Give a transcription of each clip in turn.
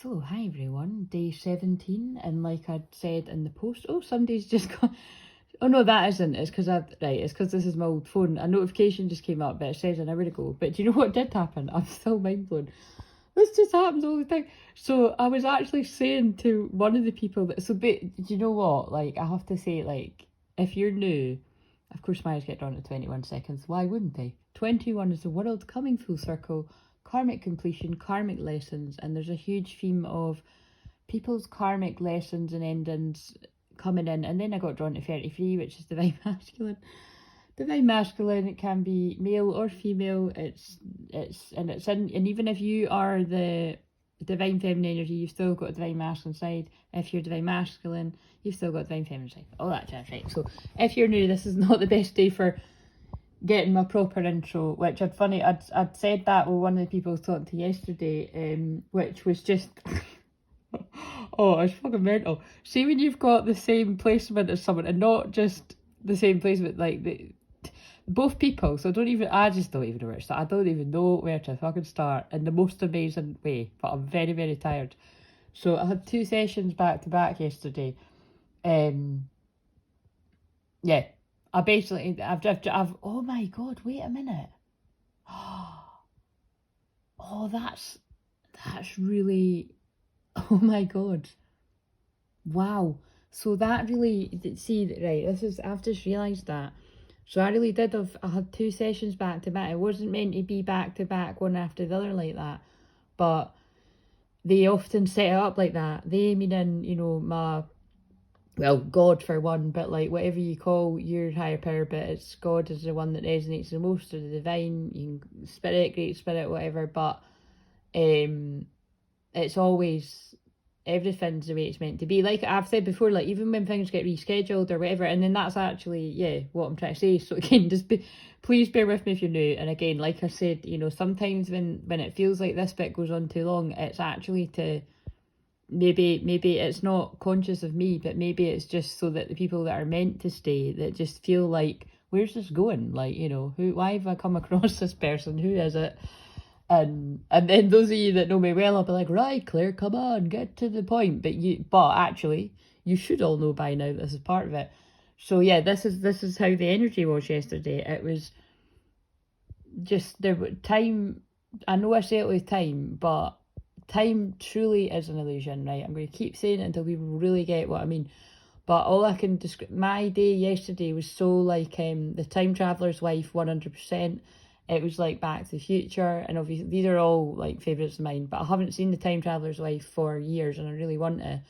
So, hi everyone, day 17, and like I'd said in the post, oh, somebody's just got, oh no, that isn't, it's because it's because this is my old phone, a notification just came up, but it says an hour ago, but do you know what did happen? I'm still mind blown. This just happens all the time. So, I was actually saying to one of the people that, do you know what, like, I have to say, like, if you're new, of course my eyes get drawn to 21 seconds, why wouldn't they? 21 is the world coming full circle, karmic completion, karmic lessons, and there's a huge theme of people's karmic lessons and endings coming in. And then I got drawn to 33, which is divine masculine. Divine masculine, it can be male or female. It's in, and even if you are the divine feminine energy, you've still got a divine masculine side. If you're divine masculine, you've still got divine feminine side. All that jazz, right? So if you're new, this is not the best day for getting my proper intro, which I'd said that with one of the people I was talking to yesterday, which was just oh, it's fucking mental. See, when you've got the same placement as someone, and not just the same placement, like both people, so I just don't even know where to start. I don't even know where to fucking start in the most amazing way, but I'm very, very tired. So I had 2 sessions back to back yesterday. Yeah, I've oh my god, wait a minute. Oh, that's really, oh my god. Wow. So that really, see, right, I've just realised that. So I really I had 2 sessions back to back. It wasn't meant to be back to back, one after the other like that. But they often set it up like that. They meaning, you know, well, God for one, but like whatever you call your higher power, but it's God is the one that resonates the most, or the divine, you can spirit, great spirit, whatever, but it's always, everything's the way it's meant to be. Like I've said before, like even when things get rescheduled or whatever, and then that's actually, yeah, what I'm trying to say. So again, please bear with me if you're new. And again, like I said, you know, sometimes when it feels like this bit goes on too long, it's actually to, maybe it's not conscious of me, but maybe it's just so that the people that are meant to stay, that just feel like, where's this going? Like, you know, why have I come across this person? Who is it? And then those of you that know me well, I'll be like, right, Claire, come on, get to the point. But actually, you should all know by now this is part of it. So yeah, this is how the energy was yesterday. It was just time. I know I say it with time, but time truly is an illusion, right? I'm going to keep saying it until people really get what I mean. But all I can describe, my day yesterday was so like the Time Traveler's Wife, 100%. It was like Back to the Future, and obviously these are all like favourites of mine, but I haven't seen the Time Traveler's Wife for years and I really want to.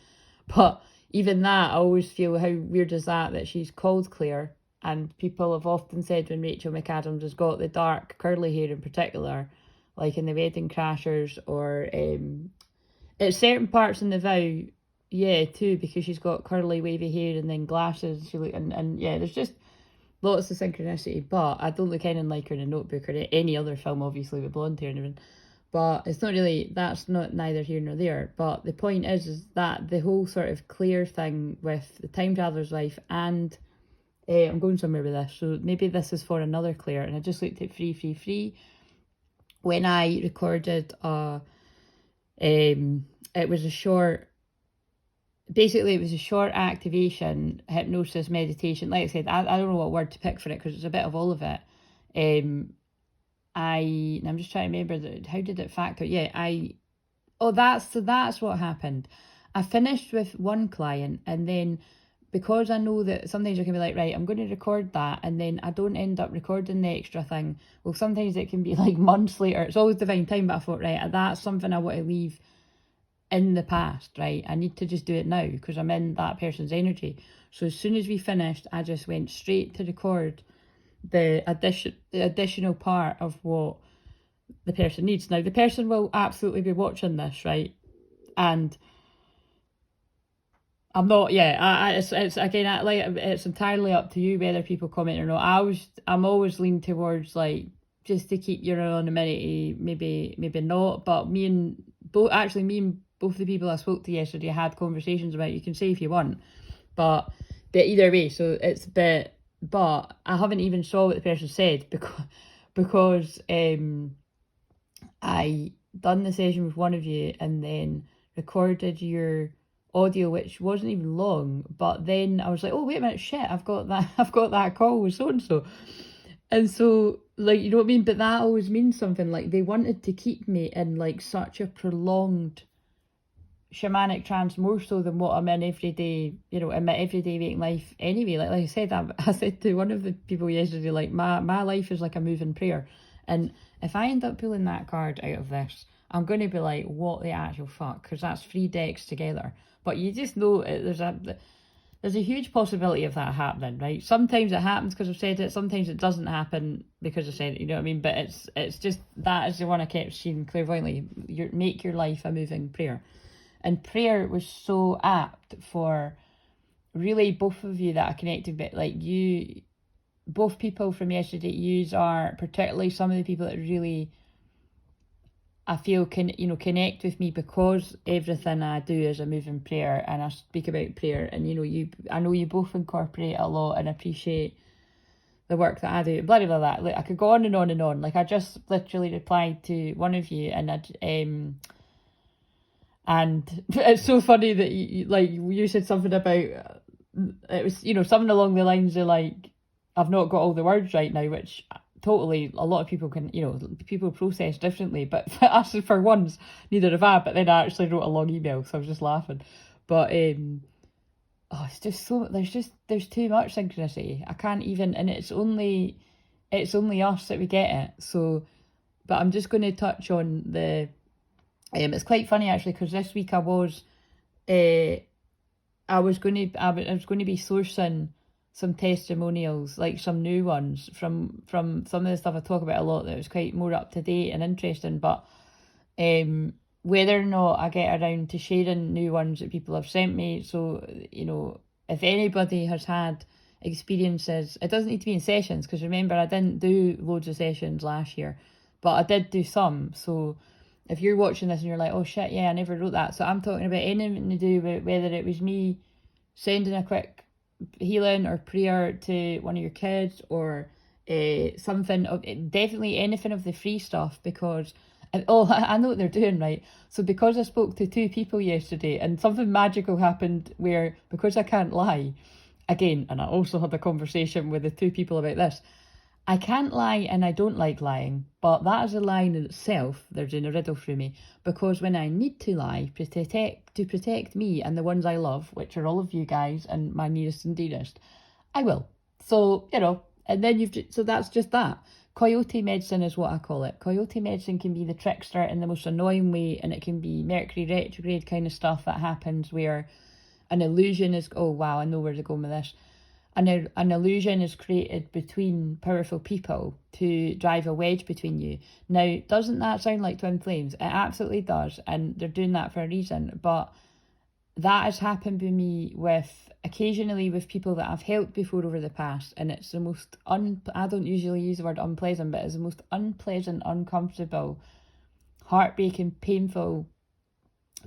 But even that, I always feel, how weird is that she's called Claire, and people have often said when Rachel McAdams has got the dark curly hair in particular, like in the Wedding Crashers, or at certain parts in The Vow, yeah, too, because she's got curly wavy hair and then glasses. And yeah, there's just lots of synchronicity. But I don't look anything like her in a Notebook or any other film, obviously, with blonde hair and everything. But it's not really, that's not neither here nor there. But the point is that the whole sort of Claire thing with the Time Traveler's Wife, and I'm going somewhere with this, so maybe this is for another Claire. And I just looked at 333 when I recorded it was a short, basically it was a short activation, hypnosis, meditation. Like I said, I don't know what word to pick for it because it's a bit of all of it. I'm just trying to remember how did it factor? Yeah, that's what happened. I finished with one client, and then because I know that sometimes I can be like, right, I'm going to record that, and then I don't end up recording the extra thing. Well, sometimes it can be like months later. It's always divine time, but I thought, right, that's something I want to leave in the past, right? I need to just do it now because I'm in that person's energy. So as soon as we finished, I just went straight to record the additional part of what the person needs. Now, the person will absolutely be watching this, right? And I'm not, yeah, it's again, like, it's entirely up to you whether people comment or not. I'm always leaning towards, like, just to keep your anonymity, maybe not, but me and both the people I spoke to yesterday had conversations about, you can say if you want, but either way, so it's a bit, but I haven't even saw what the person said because I done the session with one of you and then recorded your audio, which wasn't even long, but then I was like, oh wait a minute, shit, I've got that call with so and so. And so, like, you know what I mean? But that always means something. Like, they wanted to keep me in, like, such a prolonged shamanic trance, more so than what I'm in everyday, you know, in my everyday waking life anyway. Like I said, I said to one of the people yesterday, like, my life is like a moving prayer. And if I end up pulling that card out of this, I'm going to be like, what the actual fuck? Because that's 3 decks together. But you just know there's a huge possibility of that happening, right? Sometimes it happens because I've said it. Sometimes it doesn't happen because I said it. You know what I mean? But it's just, that is the one I kept seeing clairvoyantly. Make your life a moving prayer. And prayer was so apt for really both of you that I connected with. Like, you, both people from yesterday, yous are particularly some of the people that really, I feel, can, you know, connect with me, because everything I do is a moving prayer, and I speak about prayer, and, you know, I know you both incorporate a lot and appreciate the work that I do, blah blah blah. Like, I could go on and on and on. Like, I just literally replied to one of you, and it's so funny that you said something about, it was, you know, something along the lines of, like, I've not got all the words right now, which totally, a lot of people can, you know, people process differently, but for once, neither have I. But then I actually wrote a long email, so I was just laughing. But oh, it's just so, there's too much synchronicity. I can't even, and it's only us that we get it. So, but I'm just going to touch on the, it's quite funny actually, because this week I was going to be sourcing some testimonials, like some new ones from some of the stuff I talk about a lot that was quite more up to date and interesting. But whether or not I get around to sharing new ones that people have sent me, so, you know, if anybody has had experiences, it doesn't need to be in sessions, because remember, I didn't do loads of sessions last year, but I did do some. So if you're watching this and you're like, oh shit, yeah, I never wrote that. So I'm talking about anything to do with whether it was me sending a quick healing or prayer to one of your kids, or something of, definitely anything of the free stuff, because I know what they're doing, right? So because I spoke to 2 people yesterday, and something magical happened where, because I can't lie again, and I also had a conversation with the 2 people about this, I can't lie and I don't like lying, but that is a lie in itself. They're doing a riddle for me, because when I need to lie to protect me and the ones I love, which are all of you guys and my nearest and dearest, I will. So, you know, and then so that's just that. Coyote medicine is what I call it. Coyote medicine can be the trickster in the most annoying way, and it can be Mercury retrograde kind of stuff that happens where an illusion is, oh wow, I know where to go with this. An illusion is created between powerful people to drive a wedge between you. Now, doesn't that sound like twin flames? It absolutely does, and they're doing that for a reason. But that has happened with me occasionally with people that I've helped before over the past, and it's the most I don't usually use the word unpleasant, but it's the most unpleasant, uncomfortable, heartbreaking, painful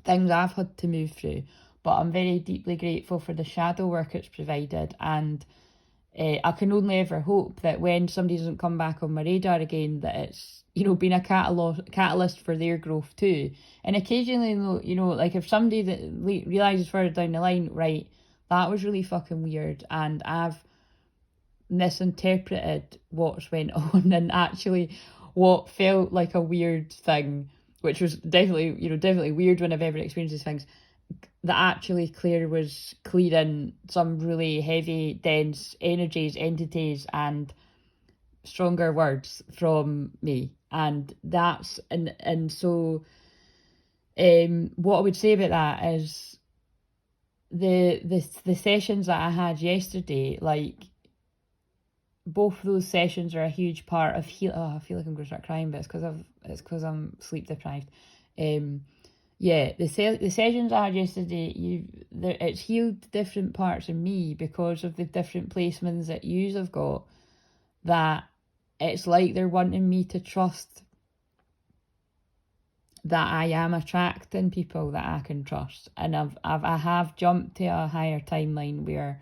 things I've had to move through. But I'm very deeply grateful for the shadow work it's provided, and I can only ever hope that when somebody doesn't come back on my radar again, that it's, you know, been a catalyst for their growth too. And occasionally, you know, like if somebody that realises further down the line, right, that was really fucking weird, and I've misinterpreted what's went on, and actually what felt like a weird thing, which was definitely weird when I've ever experienced these things, that actually Claire was clearing some really heavy, dense energies, entities, and stronger words from me. And that's, and so what I would say about that is the sessions that I had yesterday, like, both of those sessions are a huge part of I feel like I'm going to start crying, but it's because I'm sleep deprived. Yeah, the sessions I had yesterday, it's healed different parts of me because of the different placements that yous have got, that it's like they're wanting me to trust that I am attracting people that I can trust. And I have jumped to a higher timeline where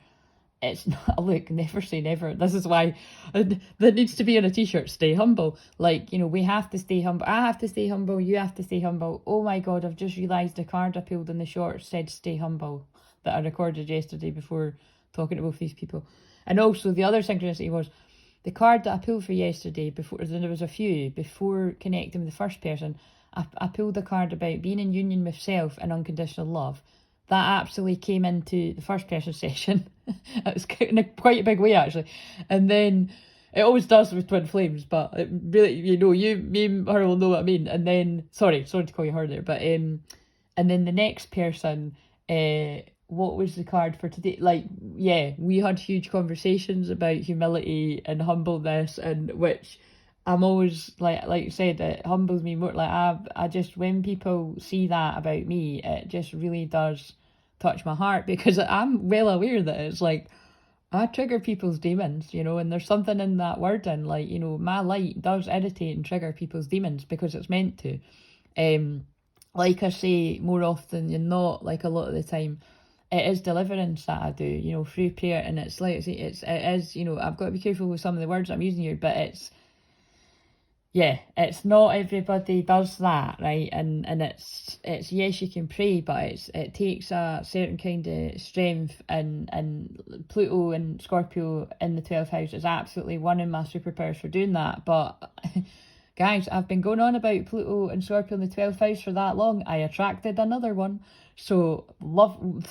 it's not, look, never say never. This is why that needs to be on a t-shirt, stay humble. Like, you know, we have to stay humble. I have to stay humble. You have to stay humble. Oh my God, I've just realised the card I pulled in the shorts said stay humble that I recorded yesterday before talking to both these people. And also the other synchronicity was the card that I pulled for yesterday, before there was a few, before connecting with the first person, I pulled a card about being in union with self and unconditional love. That absolutely came into the first person session. It was in quite a big way, actually. And then it always does with twin flames, but it really, you know, you, me and her will know what I mean. And then, sorry to call you her there, but and then the next person, what was the card for today? Like, yeah, we had huge conversations about humility and humbleness, and which I'm always like you said, it humbles me more. Like I just, when people see that about me, it just really does touch my heart, because I'm well aware that it's like I trigger people's demons, you know, and there's something in that wording, like, you know, my light does irritate and trigger people's demons because it's meant to. Like I say, more often than not, like a lot of the time, it is deliverance that I do, you know, through prayer. And it's like, it is, you know, I've got to be careful with some of the words I'm using here, but it's, yeah, it's not everybody does that, right? And it's yes, you can pray, but it takes a certain kind of strength, and Pluto and Scorpio in the 12th house is absolutely one of my superpowers for doing that. But guys, I've been going on about Pluto and Scorpio in the 12th house for that long. I attracted another one. So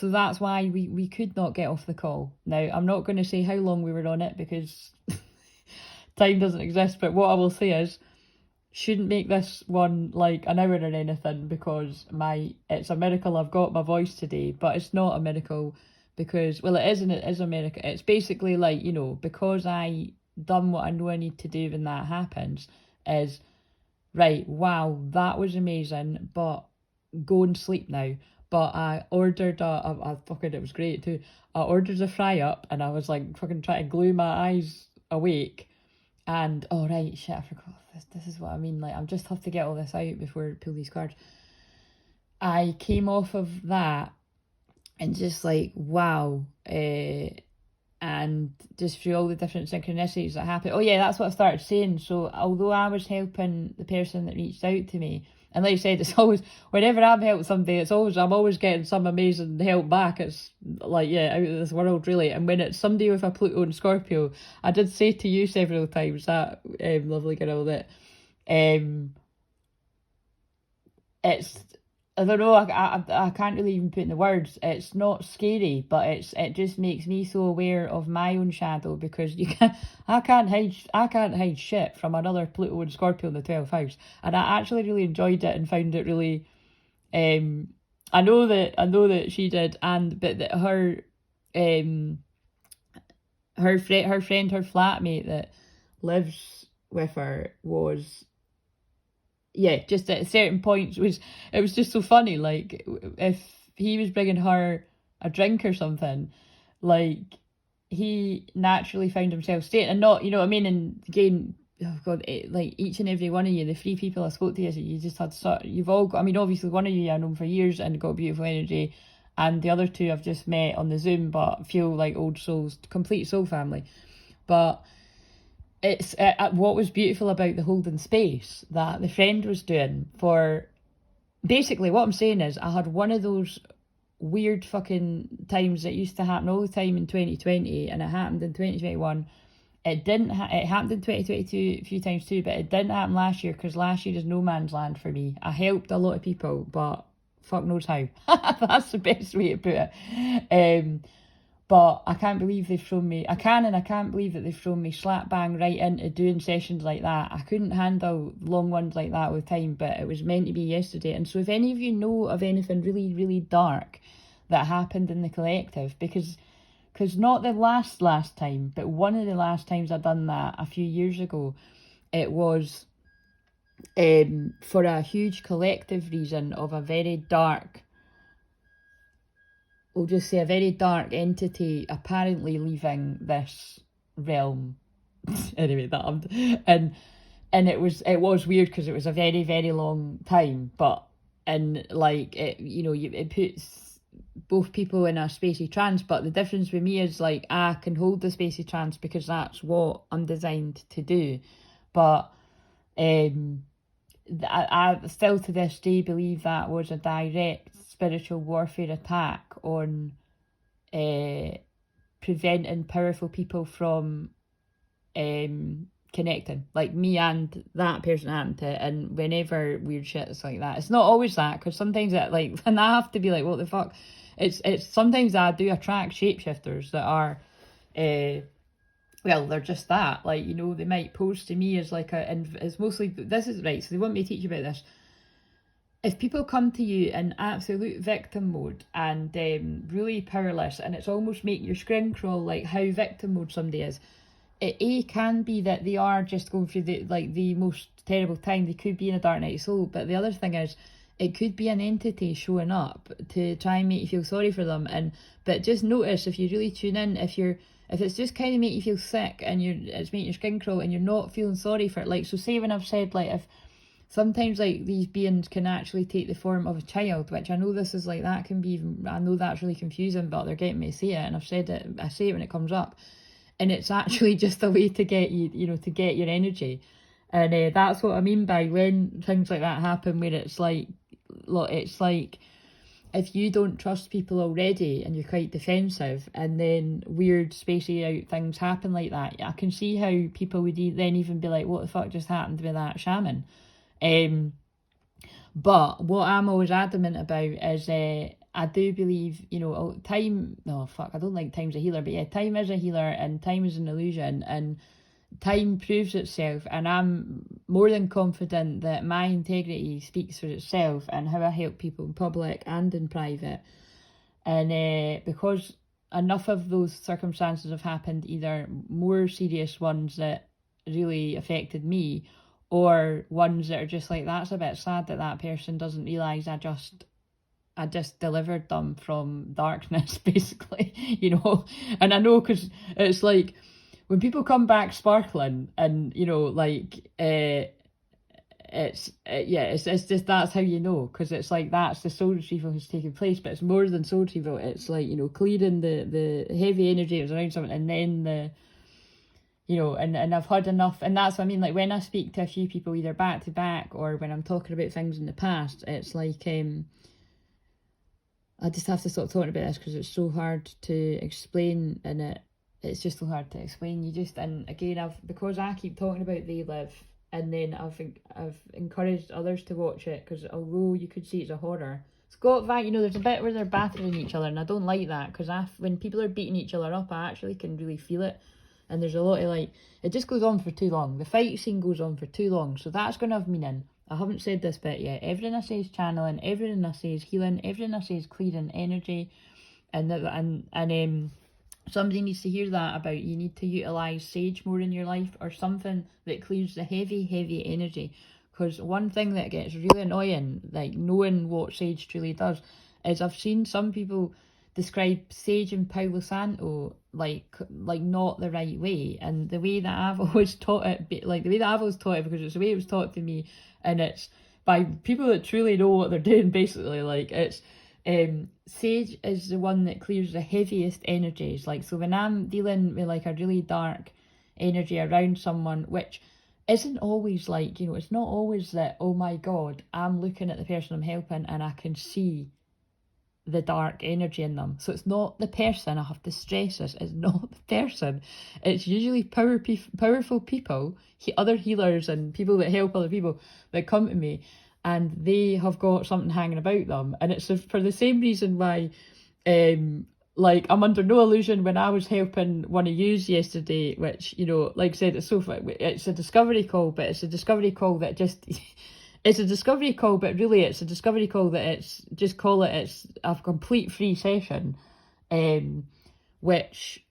that's why we could not get off the call. Now, I'm not going to say how long we were on it because time doesn't exist, but what I will say is, shouldn't make this one like an hour or anything, because it's a miracle I've got my voice today, but it's not a miracle because, well, it is, and it is a miracle. It's basically like, you know, because I done what I know I need to do when that happens, is, right, wow, that was amazing, but go and sleep now. But I ordered it was great too. I ordered a fry up, and I was like fucking trying to glue my eyes awake. And, oh right, shit, I forgot this is what I mean, like, I just have to get all this out before I pull these cards. I came off of that and just like, wow, and just through all the different synchronicities that happen. Oh yeah, that's what I started saying. So although I was helping the person that reached out to me, and like I said, it's always, whenever I'm helping somebody, I'm always getting some amazing help back. It's like, yeah, out of this world, really. And when it's somebody with a Pluto and Scorpio, I did say to you several times, that lovely girl, that it's, I don't know, I can't really even put in the words. It's not scary, but it just makes me so aware of my own shadow, because I can't hide shit from another Pluto and Scorpio in the 12th house. And I actually really enjoyed it and found it really, I know that she did, but that her flatmate that lives with her was, yeah, just at certain points it was just so funny. Like, if he was bringing her a drink or something, like, he naturally found himself staying, and not, you know what I mean? And again, oh God, like, each and every one of you, the 3 people I spoke to, you just had you've all got, I mean, obviously one of you I know for years and got beautiful energy, and the other 2 I've just met on the Zoom, but feel like old souls, complete soul family. But it's what was beautiful about the holding space that the friend was doing for, basically what I'm saying is, I had one of those weird fucking times that used to happen all the time in 2020, and it happened in 2021. It happened in 2022 a few times too, but it didn't happen last year, because last year is no man's land for me. I helped a lot of people, but fuck knows how. That's the best way to put it. But I can't believe they've thrown me, I can't believe that they've thrown me slap bang right into doing sessions like that. I couldn't handle long ones like that with time, but it was meant to be yesterday. And so if any of you know of anything really, really dark that happened in the collective, because not the last time, but one of the last times I'd done that a few years ago, it was for a huge collective reason of a very dark, we'll just say a very dark entity apparently leaving this realm. Anyway, and it was weird, because it was a very, very long time, but, and like, it, you know, it puts both people in a spacey trance, but the difference with me is like I can hold the spacey trance because that's what I'm designed to do. But I still to this day believe that was a direct spiritual warfare attack on preventing powerful people from connecting, like me and that person happened to. And whenever weird shit is like that, it's not always that, because sometimes it, like, and I have to be like, what the fuck, it's sometimes I do attract shapeshifters that are well, they're just that, like, you know, they might pose to me as like and it's mostly, this is right, so they want me to teach you about this. If people come to you in absolute victim mode and really powerless, and it's almost making your skin crawl, like how victim mode somebody is, it can be that they are just going through the most terrible time. They could be in a dark night of soul, but the other thing is, it could be an entity showing up to try and make you feel sorry for them. But just notice, if you really tune in, if it's just kind of make you feel sick and it's making your skin crawl and you're not feeling sorry for it. Like, so say when I've said, like, if sometimes like these beings can actually take the form of a child, which I know this is like, that can be, I know that's really confusing, but they're getting me to say it, and I say it when it comes up, and it's actually just a way to get you, you know, to get your energy. And that's what I mean by when things like that happen, where it's like if you don't trust people already and you're quite defensive, and then weird spacey out things happen like that, I can see how people would then even be like, what the fuck just happened with that shaman? But what I'm always adamant about is I do believe, you know, time, no fuck, I don't like time's a healer, but yeah, time is a healer and time is an illusion, and time proves itself, and I'm more than confident that my integrity speaks for itself and how I help people in public and in private. And because enough of those circumstances have happened, either more serious ones that really affected me, or ones that are just like, that's a bit sad that that person doesn't realise I just delivered them from darkness, basically, you know. And I know, because it's like, when people come back sparkling, and, you know, like, it's just, that's how you know, because it's like, that's the soul retrieval has taken place. But it's more than soul retrieval. It's like, you know, clearing the heavy energy that was around something, and then the, you know, and I've had enough. And that's what I mean, like, when I speak to a few people either back to back or when I'm talking about things in the past, it's like, I just have to stop talking about this because it's so hard to explain, and it's just so hard to explain. You just, and again, because I keep talking about They Live, and then I've encouraged others to watch it, because although you could see it's a horror, it's got that, you know, there's a bit where they're battering each other, and I don't like that, because when people are beating each other up, I actually can really feel it. And there's a lot of, like, it just goes on for too long. The fight scene goes on for too long, so that's going to have meaning. I haven't said this bit yet. Everything I say is channeling, everything I say is healing, everything I say is clearing energy, and somebody needs to hear that about, you need to utilise sage more in your life, or something that clears the heavy energy. Because one thing that gets really annoying, like knowing what sage truly does, is I've seen some people describe sage and Palo Santo like not the right way, and the way that I've always taught it, because it's the way it was taught to me, and it's by people that truly know what they're doing, basically. Like, it's sage is the one that clears the heaviest energies. Like, so when I'm dealing with like a really dark energy around someone, which isn't always like, you know, it's not always that, oh my god, I'm looking at the person I'm helping and I can see the dark energy in them. So it's not the person, I have to stress this, it's not the person. It's usually powerful people, other healers and people that help other people, that come to me, and they have got something hanging about them. And it's for the same reason why, like, I'm under no illusion when I was helping one of yous yesterday, which, you know, like I said, it's a discovery call, but it's a discovery call that just it's a discovery call, but really it's a discovery call that it's a complete free session, which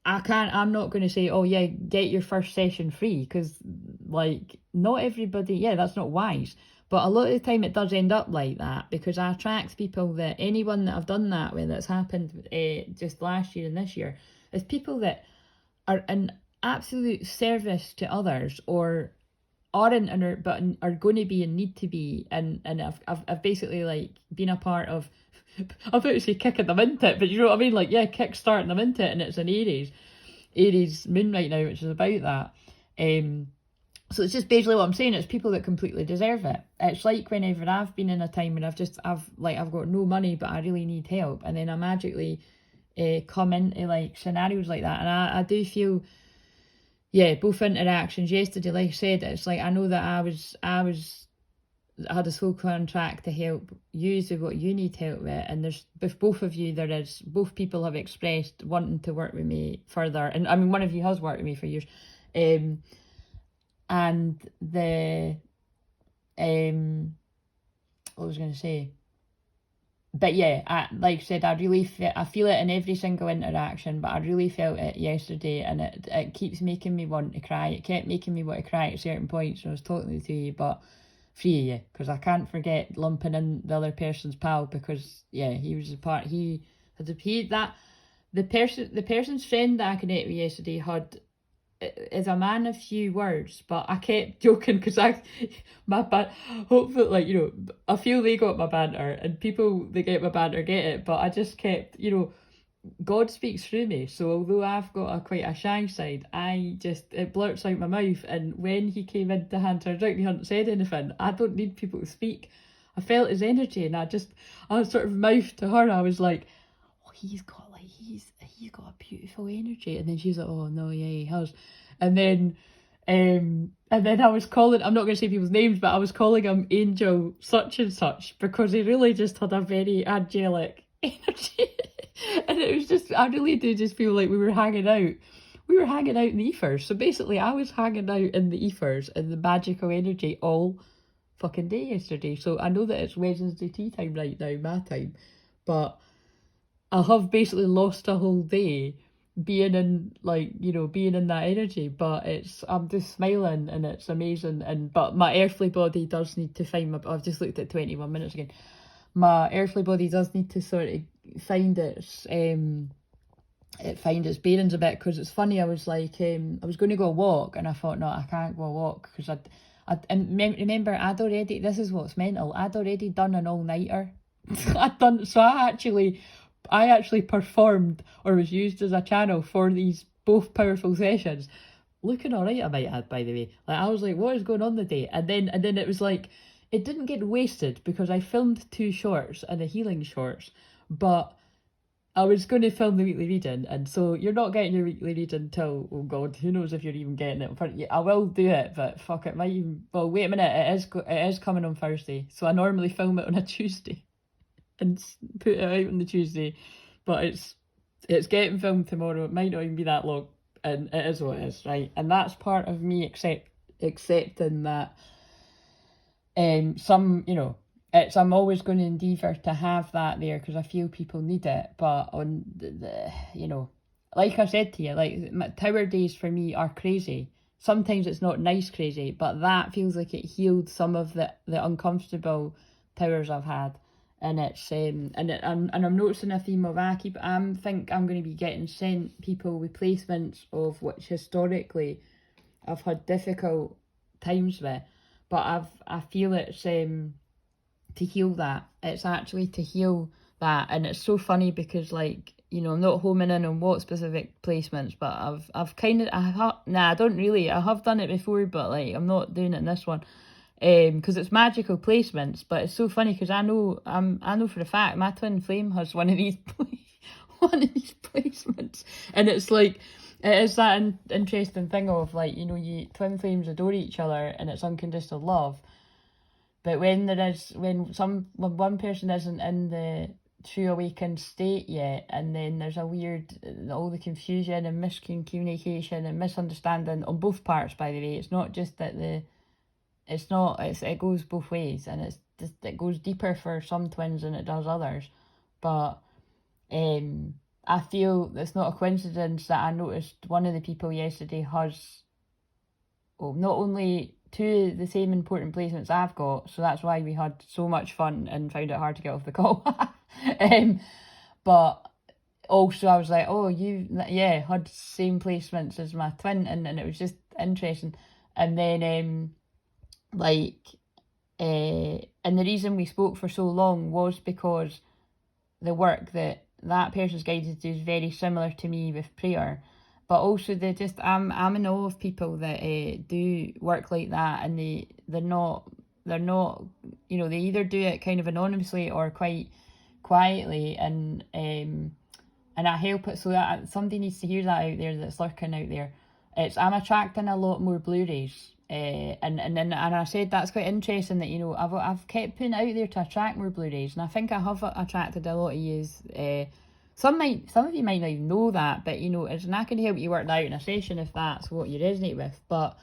I'm not going to say, oh yeah, get your first session free, because, like, not everybody, yeah, that's not wise. But a lot of the time it does end up like that, because I attract people that, anyone that I've done that with, that's happened just last year and this year, is people that are in absolute service to others, or aren't and are, but are going to be and need to be, and I've basically like been a part of, I'm about to say kicking them into it, but you know what I mean, like, yeah, kick starting them into it, and it's an Aries moon right now, which is about that. So it's just basically what I'm saying, it's people that completely deserve it. It's like whenever I've been in a time when I've got no money but I really need help, and then I magically come into like scenarios like that, and I do feel, yeah, both interactions yesterday, like I said, it's like I know that I had a soul contract to help you with what you need help with, and there's, with both of you, both people have expressed wanting to work with me further, and I mean one of you has worked with me for years, and the what was I going to say, but yeah, like I said, I feel it in every single interaction, but I really felt it yesterday, and it keeps making me want to cry. It kept making me want to cry at certain points when I was talking to you, but three of you, because I can't forget lumping in the other person's pal, because yeah, he was a part, the person's friend that I connected with yesterday is a man of few words, but I kept joking because hopefully, like, you know, I feel they got my banter, and people that get my banter get it, but I just kept, you know, God speaks through me, so although I've got quite a shy side, it blurts out my mouth, and when he came in to hand her a drink, he hadn't said anything. I don't need people to speak. I felt his energy, and I was sort of mouthed to her, I was like, oh, he's got a beautiful energy, and then she's like, oh no, yeah, he has. And then I was calling, I'm not going to say people's names, but I was calling him Angel such and such, because he really just had a very angelic energy. And it was just, I really do just feel like we were hanging out in the ethers. So basically I was hanging out in the ethers and the magical energy all fucking day yesterday. So I know that it's Wednesday tea time right now, my time, but I have basically lost a whole day being in that energy, but I'm just smiling and it's amazing. But my earthly body does need to find I've just looked at 21 minutes again. My earthly body does need to sort of find its bearings a bit, because it's funny, I was like, I was going to go walk, and I thought, no, I can't go walk, because remember, this is what's mental, I'd already done an all-nighter. I actually performed, or was used as a channel for these both powerful sessions, looking alright I might add, by the way. Like, I was like, what is going on today? And then it was like, it didn't get wasted because I filmed 2 shorts and a healing shorts, but I was going to film the weekly reading, and so you're not getting your weekly reading till, oh god, who knows if you're even getting it. I will do it, but fuck, it might even, well, wait a minute, it is coming on Thursday, so I normally film it on a Tuesday and put it out on the Tuesday, but it's getting filmed tomorrow. It might not even be that long, and it is what it is, right? And that's part of me accepting that I'm always going to endeavour to have that there, because I feel people need it. But on the like I said to you, like, tower days for me are crazy. Sometimes it's not nice crazy, but that feels like it healed some of the uncomfortable towers I've had. And it's I'm noticing a theme of I think I'm going to be getting sent people with placements of which historically I've had difficult times with, but I feel it's to heal that. It's actually to heal that, and it's so funny because, like, you know, I'm not homing in on what specific placements, but I don't really. I have done it before, but like, I'm not doing it in this one. Because it's magical placements, but it's so funny because I know for a fact my twin flame has one of these placements, and it's like, it is that interesting thing of, like, you know, twin flames adore each other and it's unconditional love, but when one person isn't in the true awakened state yet, and then there's all the confusion and miscommunication and misunderstanding on both parts, by the way. It's not just that it goes both ways, and it goes deeper for some twins than it does others. But I feel it's not a coincidence that I noticed one of the people yesterday has, not only 2 of the same important placements I've got, so that's why we had so much fun and found it hard to get off the call. But also I was like, oh, you had same placements as my twin, and it was just interesting. And then like, and the reason we spoke for so long was because the work that person's guided to do is very similar to me with prayer, but also I'm in awe of people that do work like that, and they're not, you know, they either do it kind of anonymously or quite quietly, and I help it, so that somebody needs to hear that out there that's lurking out there. I'm attracting a lot more Blu-rays. And I said that's quite interesting that, you know, I've kept putting it out there to attract more Blu-rays, and I think I have attracted a lot of yous. Some of you might not even know that, but you know, it's not going to help you work that out in a session if that's what you resonate with. But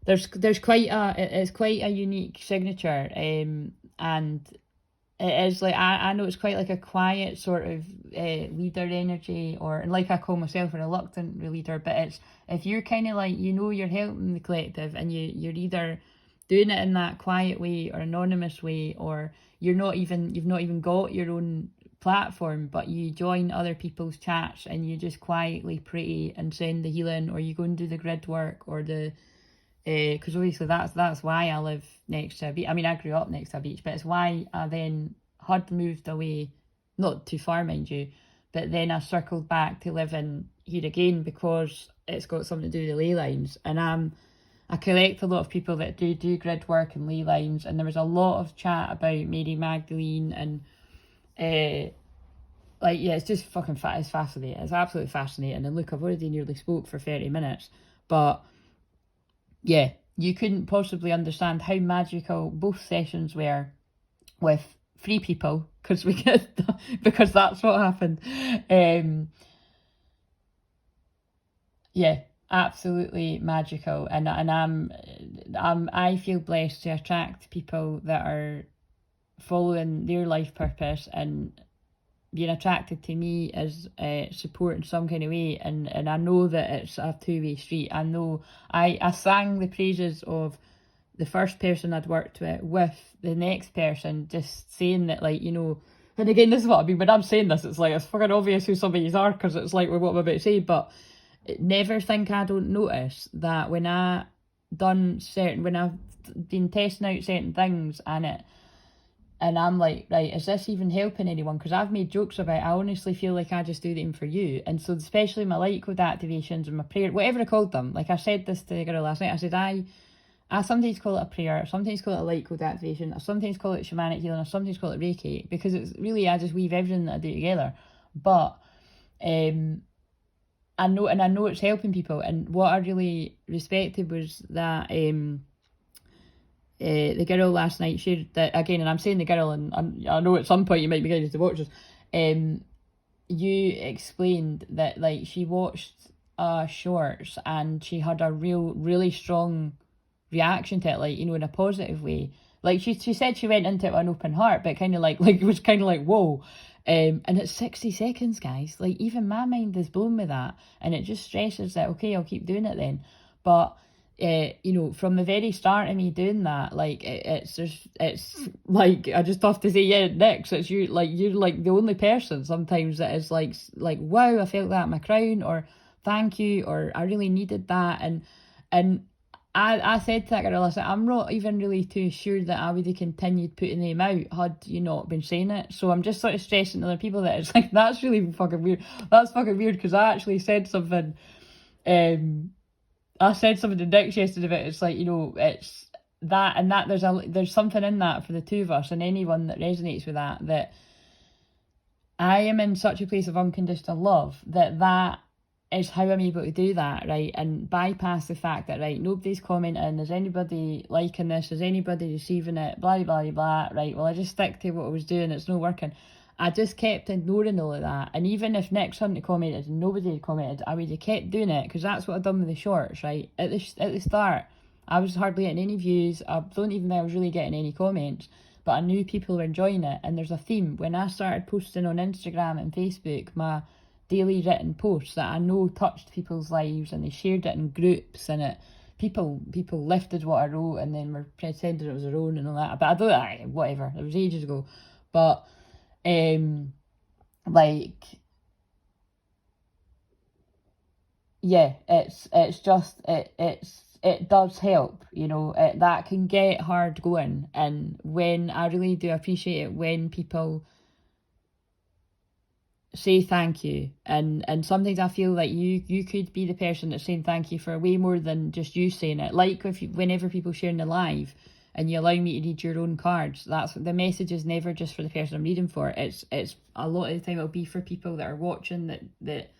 there's quite a unique signature, and it is like, I know it's quite like a quiet sort of leader energy, or, and like I call myself, a reluctant leader, but it's, if you're kind of like, you know, you're helping the collective, and you're either doing it in that quiet way or anonymous way, or you've not even got your own platform, but you join other people's chats and you just quietly pray and send the healing, or you go and do the grid work, or the because obviously that's why I live next to a beach. I mean, I grew up next to a beach, but it's why I then had moved away, not too far, mind you, but then I circled back to living here again because it's got something to do with the ley lines. And I collect a lot of people that do grid work and ley lines, and there was a lot of chat about Mary Magdalene, and like, yeah, it's just fucking it's fascinating. It's absolutely fascinating. And look, I've already nearly spoke for 30 minutes, but yeah, you couldn't possibly understand how magical both sessions were with 3 people, because that's what happened. Yeah, absolutely magical, and I feel blessed to attract people that are following their life purpose and being attracted to me as support in some kind of way, and I know that it's a two-way street. I know I sang the praises of the first person I'd worked with the next person, just saying that, like, you know, and again, this is what I mean when I'm saying this, it's like, it's fucking obvious who somebody's are, because it's like, well, what I'm about to say, but never think I don't notice that when I've been testing out certain things, and I'm like, right, is this even helping anyone? Because I've made jokes about, I honestly feel like I just do them for you. And so especially my light code activations and my prayer, whatever I called them, like I said this to the girl last night, I said, I sometimes call it a prayer, I sometimes call it a light code activation, I sometimes call it shamanic healing, I sometimes call it Reiki, because it's really, I just weave everything that I do together. But I know it's helping people. And what I really respected was that the girl last night shared that again, and I'm saying the girl, and I know at some point you might be getting to watch this. You explained that, like, she watched shorts and she had a really strong reaction to it, like, you know, in a positive way. Like she said she went into it with an open heart, but kind of like it was kind of like, whoa. And it's 60 seconds, guys. Like, even my mind is blown with that, and it just stresses that, okay, I'll keep doing it then. But you know, from the very start of me doing that, like, it's like, I just have to say, yeah, Nix, it's you, like, you're like the only person sometimes that is like, wow, I felt that in my crown, or thank you, or I really needed that. And I said to that girl, I said, I'm not even really too sure that I would have continued putting them out had you not been saying it. So I'm just sort of stressing to other people that it's like, that's really fucking weird. That's fucking weird, because I actually said something, I said something to Nick yesterday about, it's like, you know, it's that, and that there's something in that for the two of us, and anyone that resonates with that I am in such a place of unconditional love that is how I'm able to do that, right? And bypass the fact that, right, nobody's commenting, is anybody liking this, is anybody receiving it, blah blah blah, right? Well, I just stick to what I was doing, it's not working. I just kept ignoring all of that, and even if Nick hadn't commented and nobody had commented, I would have kept doing it, because that's what I've done with the shorts, right? At the start, I was hardly getting any views. I don't even think I was really getting any comments, but I knew people were enjoying it. And there's a theme. When I started posting on Instagram and Facebook my daily written posts that I know touched people's lives, and they shared it in groups, and people lifted what I wrote and then were pretending it was their own and all that. But I don't, whatever, it was ages ago. But like, yeah, it's it does help, you know, that can get hard going. And when I really do appreciate it when people say thank you, and sometimes I feel like you could be the person that's saying thank you for way more than just you saying it. Like if whenever people share in the live and you allow me to read your own cards, that's the message is never just for the person I'm reading for. It's a lot of the time it'll be for people that are watching that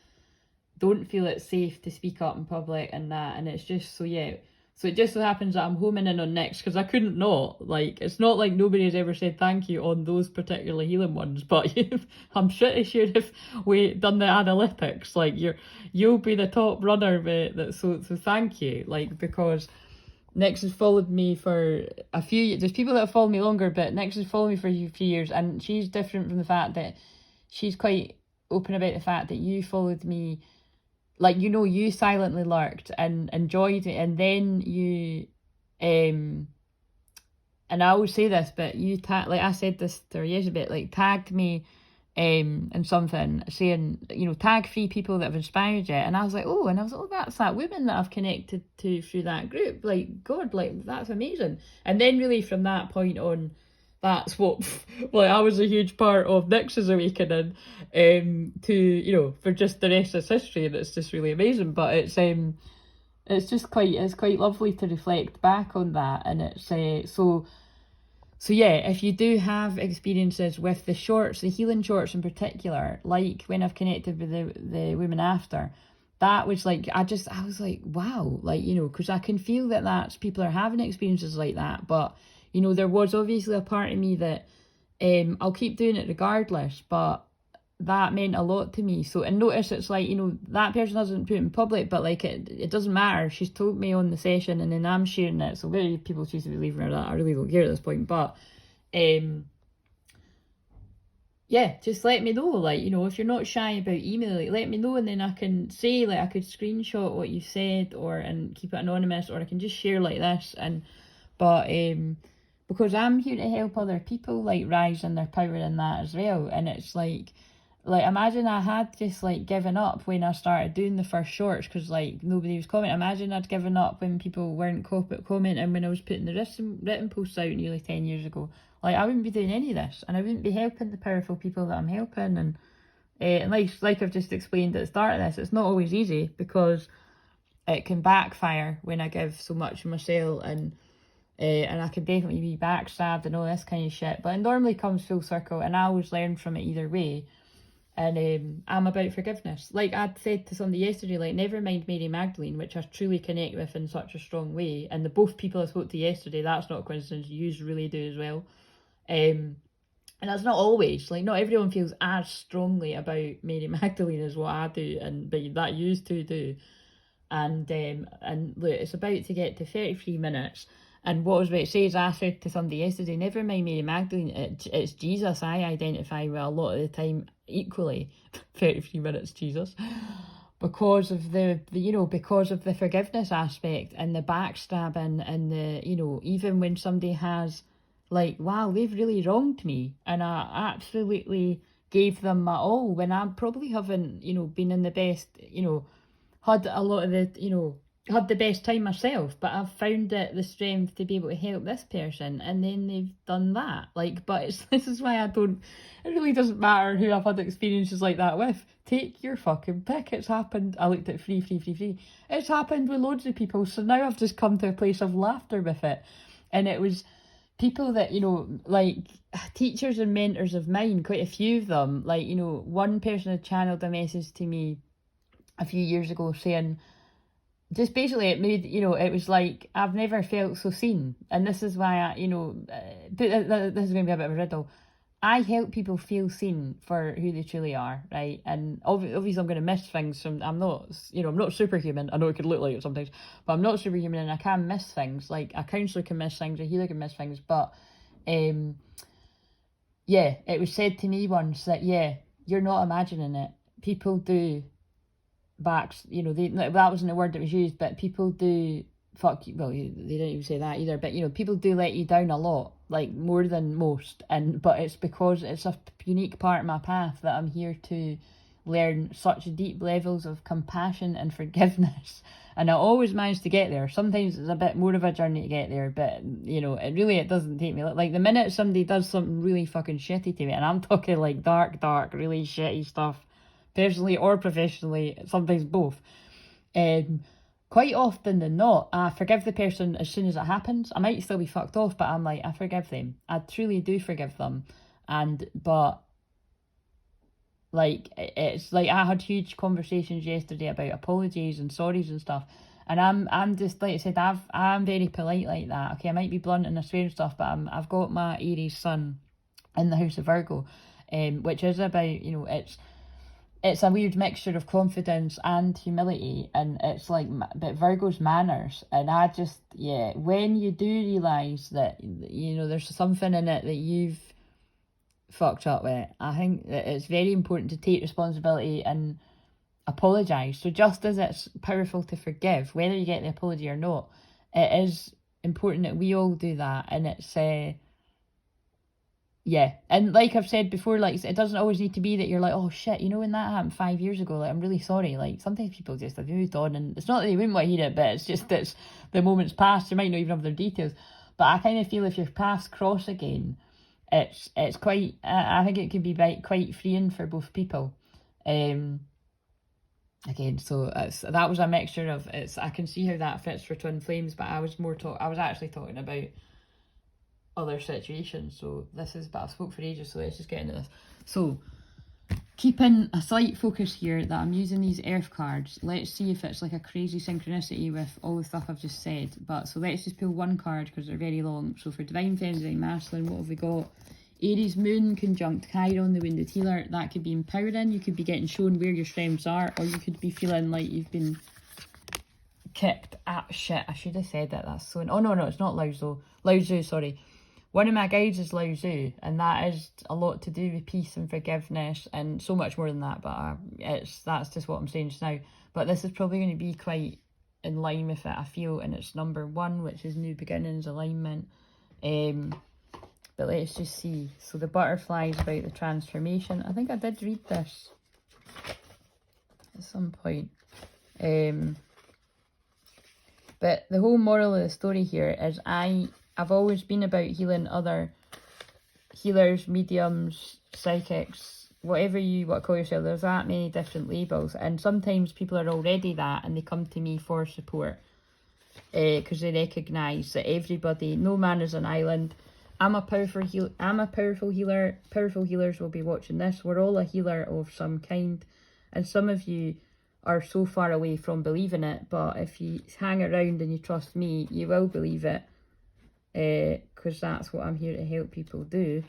don't feel it's safe to speak up in public and that. And it's just so, yeah. So it just so happens that I'm homing in on next because I couldn't not. Like, it's not like nobody has ever said thank you on those particular healing ones, but I'm pretty sure if we done the analytics, like you'll be the top runner with that. So thank you, like, because Nyx has followed me for a few years. There's people that have followed me longer, but Nyx has followed me for a few years, and she's different from the fact that she's quite open about the fact that you followed me. Like, you know, you silently lurked and enjoyed it, and then you, and I always say this, but you like I said this to her years ago, like tagged me, in something saying, you know, tag 3 people that have inspired you, and I was like, oh, that's that woman that I've connected to through that group. Like, God, like that's amazing. And then really from that point on, that's what, like, I was a huge part of Nyx's awakening, to, you know, for just the rest of history, and it's just really amazing. But it's just quite lovely to reflect back on that, and it's so yeah. If you do have experiences with the shorts, the healing shorts in particular, like when I've connected with the women after, that was like I was like, wow, like, you know, because I can feel that's people are having experiences like that, but. You know, there was obviously a part of me that I'll keep doing it regardless, but that meant a lot to me. So, and notice it's like, you know, that person doesn't put it in public, but like it doesn't matter. She's told me on the session and then I'm sharing it. So very people choose to believe in her that I really don't care at this point. But yeah, just let me know. Like, you know, if you're not shy about emailing, let me know, and then I can say, like, I could screenshot what you said and keep it anonymous, or I can just share like this. But because I'm here to help other people, like, rise in their power in that as well. And it's like imagine I had just like given up when I started doing the first shorts because like nobody was commenting. Imagine I'd given up when people weren't commenting when I was putting the written posts out nearly 10 years ago. Like, I wouldn't be doing any of this, and I wouldn't be helping the powerful people that I'm helping. And like I've just explained at the start of this, it's not always easy because it can backfire when I give so much of myself, and I can definitely be backstabbed and all this kind of shit, but it normally comes full circle, and I always learn from it either way. And I'm about forgiveness. Like I said to somebody yesterday, like, never mind Mary Magdalene, which I truly connect with in such a strong way, and the both people I spoke to yesterday, that's not a coincidence, you really do as well. And that's not always, like, not everyone feels as strongly about Mary Magdalene as what I do, but that you two do. And look, it's about to get to 33 minutes. And what I was about to say is, I said to somebody yesterday, never mind Mary Magdalene, it's Jesus I identify with a lot of the time equally. 33 minutes, Jesus. Because of because of the forgiveness aspect and the backstabbing and the, you know, even when somebody has, like, wow, they've really wronged me, and I absolutely gave them my all when I probably haven't, you know, been in the best, you know, had a lot of the, you know, had the best time myself, but I've found it the strength to be able to help this person, and then they've done that. Like, but this is why it really doesn't matter who I've had experiences like that with. Take your fucking pick. It's happened. I looked at free. It's happened with loads of people, so now I've just come to a place of laughter with it. And it was people that, you know, like teachers and mentors of mine, quite a few of them, like, you know, one person had channeled a message to me a few years ago saying, just basically it made, you know, it was like, I've never felt so seen. And this is why I, you know, this is going to be a bit of a riddle. I help people feel seen for who they truly are, right? And obviously I'm going to miss things from, I'm not superhuman. I know it could look like it sometimes, but I'm not superhuman, and I can miss things. Like, a counsellor can miss things, a healer can miss things, but yeah, it was said to me once that, yeah, you're not imagining it. People do you know, that wasn't the word that was used, but people do fuck you. Well, they didn't even say that either, but, you know, people do let you down a lot, like more than most, but it's because it's a unique part of my path that I'm here to learn such deep levels of compassion and forgiveness and I always manage to get there. Sometimes it's a bit more of a journey to get there, but you know, it doesn't take me. Like the minute somebody does something really fucking shitty to me, and I'm talking like dark, really shitty stuff, personally or professionally, sometimes both. Quite often than not, I forgive the person as soon as it happens. I might still be fucked off, but I'm like, I forgive them. I truly do forgive them. But like, it's like I had huge conversations yesterday about apologies and sorries and stuff. And I'm just, like I said, I'm very polite like that. Okay, I might be blunt and I swear and stuff, but I've got my Aries sun in the house of Virgo, which is about, you know, it's a weird mixture of confidence and humility, and it's like, but Virgo's manners, and I just, yeah, when you do realise that, you know, there's something in it that you've fucked up with, I think that it's very important to take responsibility and apologise. So just as it's powerful to forgive, whether you get the apology or not, it is important that we all do that, and it's, yeah, and like I've said before, like, it doesn't always need to be that you're like, oh shit, you know, when that happened 5 years ago, like, I'm really sorry. Like, sometimes people just have moved on, and it's not that they wouldn't want to hear it, but it's just that the moment's passed, you might not even have their details. But I kind of feel if your paths cross again, it's quite, I think it can be quite freeing for both people. Again, so that was a mixture of, I can see how that fits for twin flames, but I was actually talking about other situations. So this is, but I've spoke for ages, so let's just get into this. So keeping a slight focus here that I'm using these earth cards, let's see if it's like a crazy synchronicity with all the stuff I've just said. But so let's just pull one card because they're very long. So for divine feminine masculine, what have we got? Aries moon conjunct Chiron, the wounded healer. That could be empowering. You could be getting shown where your strengths are, or you could be feeling like you've been kicked. Shit, I should have said that. That's so, oh no, it's not Lao Tzu, sorry. One of my guides is Lao Tzu, and that is a lot to do with peace and forgiveness and so much more than that, but that's just what I'm saying just now. But this is probably going to be quite in line with it, I feel, and it's number 1, which is new beginnings, alignment. But let's just see. So the butterfly is about the transformation. I think I did read this at some point. But the whole moral of the story here is I've always been about healing other healers, mediums, psychics, whatever you want to call yourself. There's that many different labels, and sometimes people are already that and they come to me for support because they recognise that everybody, no man is an island. I'm a powerful healer. Powerful healers will be watching this. We're all a healer of some kind, and some of you are so far away from believing it, but if you hang around and you trust me, you will believe it. Because that's what I'm here to help people do.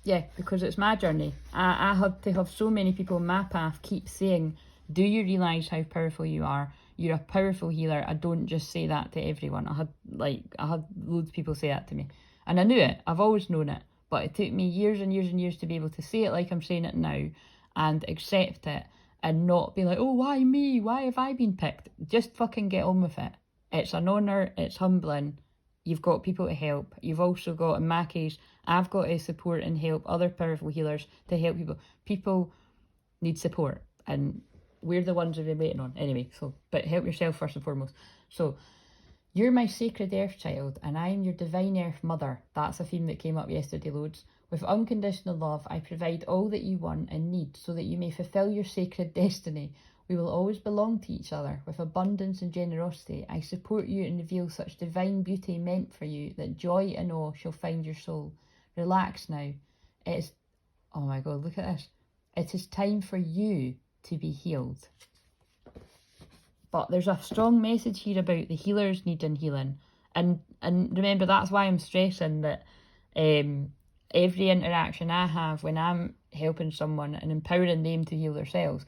Yeah, because it's my journey. I had to have so many people in my path keep saying, do you realise how powerful you are? You're a powerful healer. I don't just say that to everyone. I had loads of people say that to me, and I knew it. I've always known it, but it took me years and years and years to be able to say it like I'm saying it now, and accept it, and not be like, oh, why me? Why have I been picked? Just fucking get on with it. It's an honour, it's humbling. You've got people to help. You've also got, in my case, I've got to support and help other powerful healers to help people. People need support, and we're the ones we've been waiting on. Anyway, so, but help yourself first and foremost. So, you're my sacred earth child, and I am your divine earth mother. That's a theme that came up yesterday loads. With unconditional love, I provide all that you want and need so that you may fulfill your sacred destiny. We will always belong to each other. With abundance and generosity, I support you and reveal such divine beauty meant for you that joy and awe shall find your soul. Relax now. Oh my God, look at this. It is time for you to be healed. But there's a strong message here about the healers needing healing. And remember, that's why I'm stressing that every interaction I have when I'm helping someone and empowering them to heal themselves,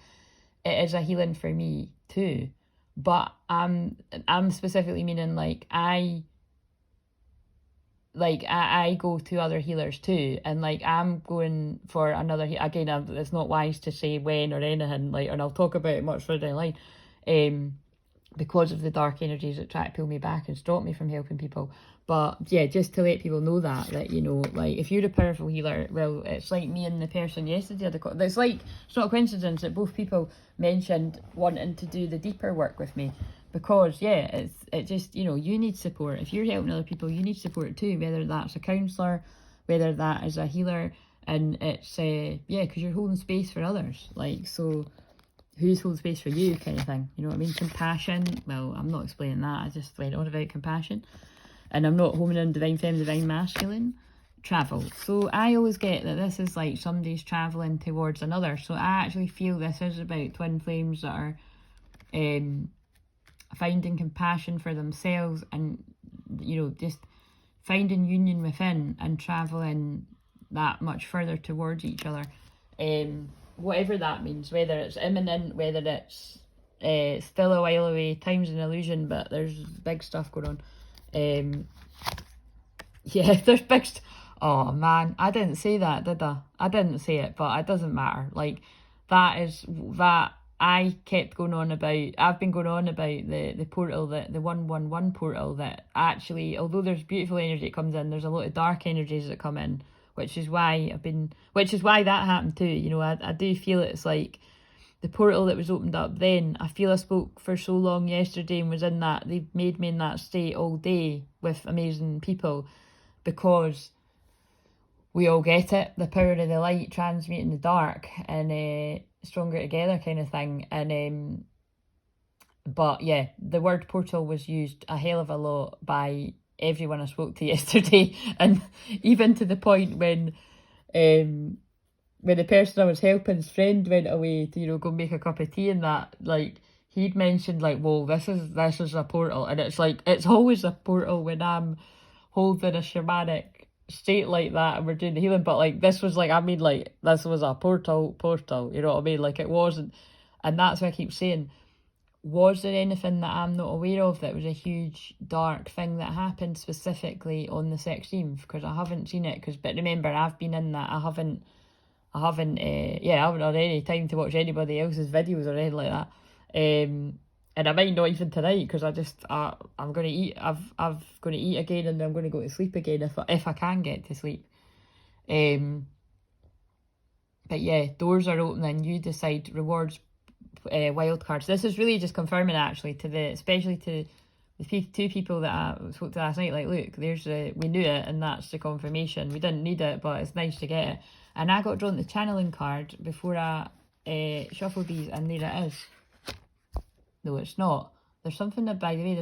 it is a healing for me too. But I'm specifically meaning like I go to other healers too, and like I'm going for another again, it's not wise to say when or anything, like, and I'll talk about it much further down the line, because of the dark energies that try to pull me back and stop me from helping people. But yeah, just to let people know that, you know, like, if you're a powerful healer, well, it's like me and the person yesterday. It's like, it's not a coincidence that both people mentioned wanting to do the deeper work with me, because yeah, it just, you know, you need support. If you're helping other people, you need support too, whether that's a counsellor, whether that is a healer, and it's yeah, because you're holding space for others, like, so who's holding space for you, kind of thing, you know what I mean? Compassion, well, I'm not explaining that, I just went on about compassion, and I'm not homing in divine femme, divine masculine. Travel, so I always get that this is like somebody's travelling towards another, so I actually feel this is about twin flames that are finding compassion for themselves, and, you know, just finding union within and travelling that much further towards each other, whatever that means, whether it's imminent, whether it's still a while away, time's an illusion, but there's big stuff going on. Yeah, there's big oh man, I didn't say that, did I? I didn't say it, but it doesn't matter. Like, that I kept going on about, I've been going on about the portal, the 111 portal, that actually, although there's beautiful energy that comes in, there's a lot of dark energies that come in, which is why that happened too. You know, I do feel it's like the portal that was opened up then, I feel I spoke for so long yesterday and was in that, they've made me in that state all day with amazing people, because we all get it, the power of the light transmuting the dark, and stronger together kind of thing. And but yeah, the word portal was used a hell of a lot by everyone I spoke to yesterday, and even to the point when the person I was helping's friend went away to, you know, go make a cup of tea, and that, like, he'd mentioned, like, well, this is a portal, and it's like, it's always a portal when I'm holding a shamanic state like that and we're doing the healing, but like, this was like, I mean, like, this was a portal, you know what I mean? Like, it wasn't, and that's what I keep saying, was there anything that I'm not aware of that was a huge dark thing that happened specifically on the 16th? Because I haven't seen it, but remember, I've been in that, I haven't had any time to watch anybody else's videos or anything like that. And I might not even tonight, because I'm going to eat. I'm going to eat again, and then I'm going to go to sleep again if I can get to sleep. But yeah, doors are opening. You decide rewards, wild cards. This is really just confirming, actually, especially to the two people that I spoke to last night. Like, look, we knew it, and that's the confirmation. We didn't need it, but it's nice to get it. And I got drawn the channeling card before I shuffled these, and there it is. No, it's not. There's something that, by the way,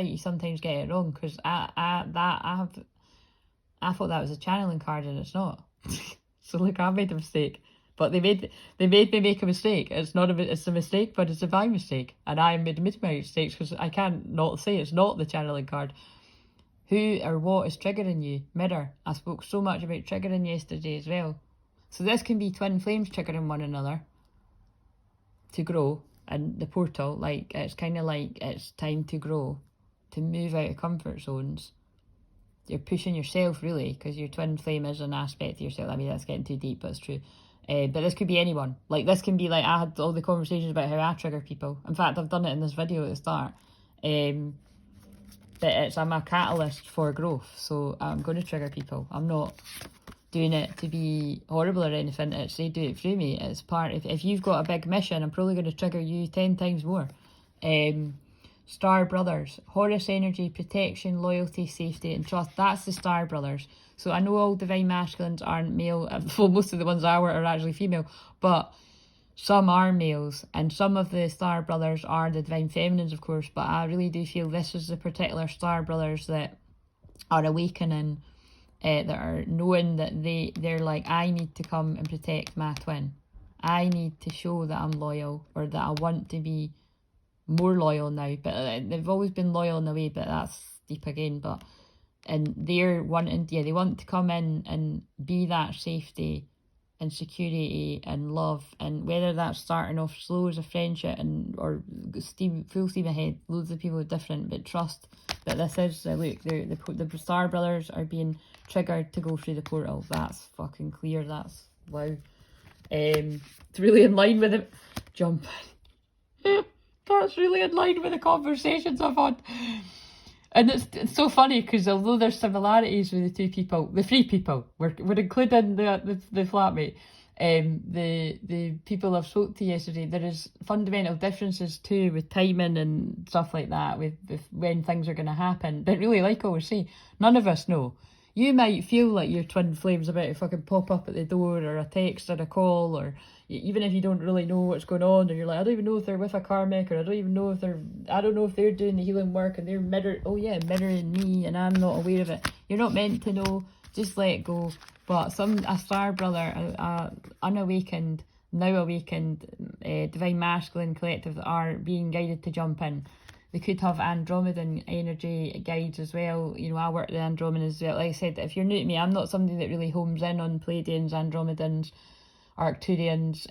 you sometimes get it wrong, because I thought that was a channeling card, and it's not. So look, I made a mistake. But they made me make a mistake. It's a mistake, but it's a my mistake. And I admit my mistakes, because I can't not say it's not the channeling card. Who or what is triggering you? Mirror. I spoke so much about triggering yesterday as well. So this can be twin flames triggering one another to grow. And the portal, like, it's kind of like it's time to grow, to move out of comfort zones. You're pushing yourself, really, because your twin flame is an aspect of yourself. I mean, that's getting too deep, but it's true. But this could be anyone. Like, this can be, like, I had all the conversations about how I trigger people. In fact, I've done it in this video at the start. But I'm a catalyst for growth, so I'm going to trigger people. I'm not doing it to be horrible or anything. It's they do it through me. It's part of, if you've got a big mission, I'm probably going to trigger you 10 times more. Star Brothers, Horus energy, protection, loyalty, safety and trust. That's the Star Brothers. So I know all divine masculines aren't male. Well, most of the ones I work are actually female, but some are males, and some of the Star Brothers are the divine feminines, of course, but I really do feel this is the particular Star Brothers that are awakening, that are knowing that they're like, I need to come and protect my twin. I need to show that I'm loyal, or that I want to be more loyal now. But they've always been loyal in a way, but that's deep again. But, and they're wanting, they want to come in and be that safety and security and love, and whether that's starting off slow as a friendship or full steam ahead, loads of people are different, but trust that this is, look, the Star Brothers are being triggered to go through the portal. That's fucking clear. That's wow. It's really in line with it. Jumping. That's really in line with the conversations I've had. And it's so funny because although there's similarities with the three people, we're including the flatmate, the people I've spoke to yesterday, there is fundamental differences too with timing and stuff like that, with when things are going to happen. But really, like I always say, none of us know. You might feel like your twin flame's about to fucking pop up at the door, or a text or a call, or even if you don't really know what's going on, or you're like, I don't even know if they're with a karmic, or I don't know if they're doing the healing work and they're mirroring me and I'm not aware of it. You're not meant to know. Just let go. But a star brother, unawakened, now awakened, divine masculine collective are being guided to jump in. They could have Andromedan energy guides as well. You know, I work with Andromedans as well. Like I said, if you're new to me, I'm not somebody that really homes in on Pleiadians, Andromedans, Arcturians,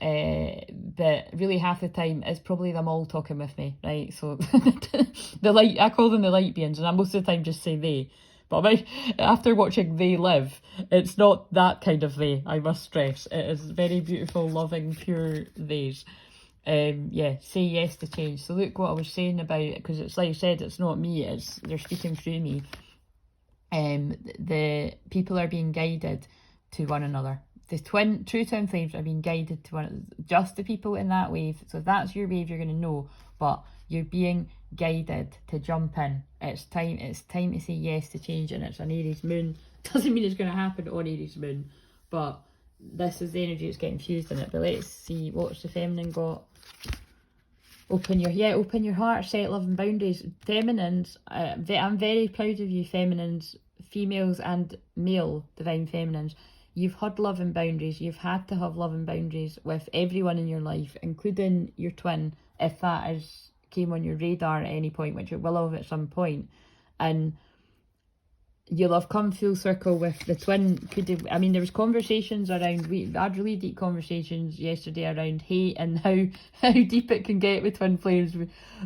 but really half the time it's probably them all talking with me, right? So I call them the light beings, and I most of the time just say they. But after watching They Live, it's not that kind of they, I must stress. It is very beautiful, loving, pure theys. Say yes to change. So look what I was saying about it, because it's like I said, it's not me, they're speaking through me. The people are being guided to one another. The true twin flames are being guided to one, just the people in that wave. So if that's your wave, you're going to know, but you're being guided to jump in. It's time to say yes to change, and it's an Aries moon. Doesn't mean it's going to happen on Aries moon, but this is the energy that's getting fused in it. But let's see, what's the feminine got? Open your heart, set love and boundaries. Feminines, I'm very proud of you, feminines, females and male divine feminines. You've had love and boundaries. You've had to have love and boundaries with everyone in your life, including your twin, if that came on your radar at any point, which it will have at some point. And you'll have come full circle with the twin. There was conversations around, we had really deep conversations yesterday around hate and how deep it can get with twin flames,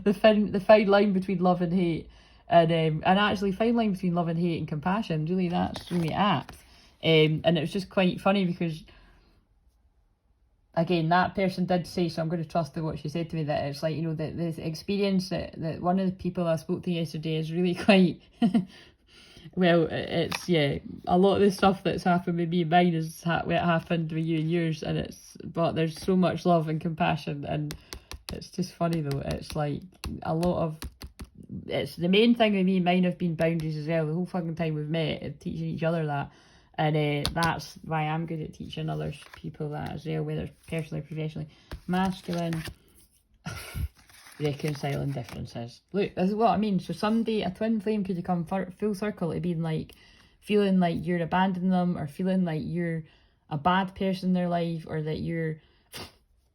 the fine line between love and hate, and actually fine line between love and hate and compassion. Really, that's really apt. And it was just quite funny because, again, that person did say, so I'm going to trust what she said to me, that it's like, you know, the experience that one of the people I spoke to yesterday is really quite well, it's, a lot of the stuff that's happened with me and mine is what happened with you and yours, but there's so much love and compassion, and it's just funny though. It's like it's the main thing with me and mine have been boundaries as well, the whole fucking time we've met, teaching each other that. And that's why I'm good at teaching other people that as well, whether it's personally or professionally. Masculine, reconciling differences. Look, this is what I mean. So someday a twin flame could have come full circle to being like, feeling like you're abandoning them, or feeling like you're a bad person in their life, or that you're...